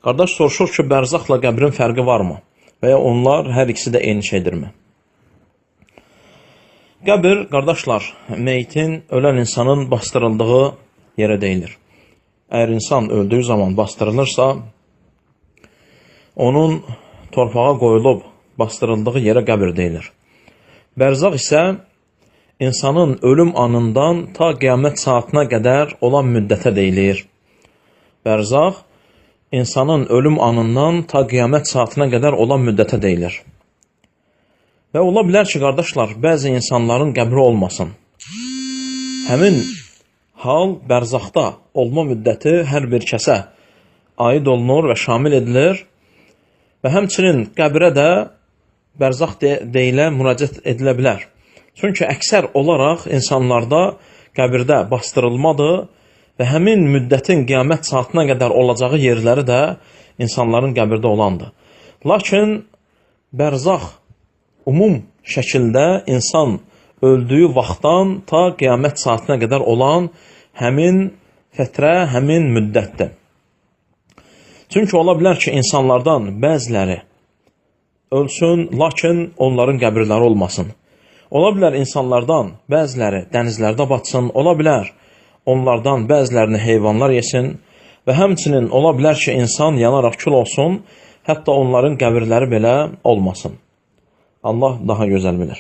Qardaş soruşur ki, bərzaqla qəbrin fərqi varmı? Və ya onlar hər ikisi də eyni şeydirmi? Qəbir, qardaşlar, meyitin, ölən insanın bastırıldığı yerə deyilir. Əgər insan öldüyü zaman bastırılırsa, onun torpağa qoyulub bastırıldığı yerə qəbir deyilir. Bərzaq isə insanın ölüm anından ta qiyamət saatına qədər olan müddətə deyilir. Bərzaq, insanın ölüm anından ta qiyamət saatına qədər olan müddətə deyilir. Və ola bilər ki, qardaşlar, bəzi insanların qəbri olmasın. Həmin hal bərzaqda olma müddəti hər bir kəsə aid olunur və şamil edilir və həmçinin qəbrə də bərzaq deyilə müraciət edilə bilər. Çünki əksər olaraq insanlarda qəbirdə bastırılmadır və həmin müddətin qiyamət saatına qədər olacağı yerləri də insanların qəbirdə olandır. Lakin bərzaq umum şəkildə insan öldüyü vaxtdan ta qiyamət saatına qədər olan həmin fətrə, həmin müddətdir. Çünki ola bilər ki, insanlardan bəziləri ölsün, lakin onların qəbirləri olmasın. Ola bilər insanlardan bəziləri dənizlərdə batsın, ola bilər onlardan bəzilərini heyvanlar yesin və həmçinin ola bilər ki, insan yanaraq kül olsun, hətta onların qəbirləri belə olmasın. Allah daha gözəl bilir.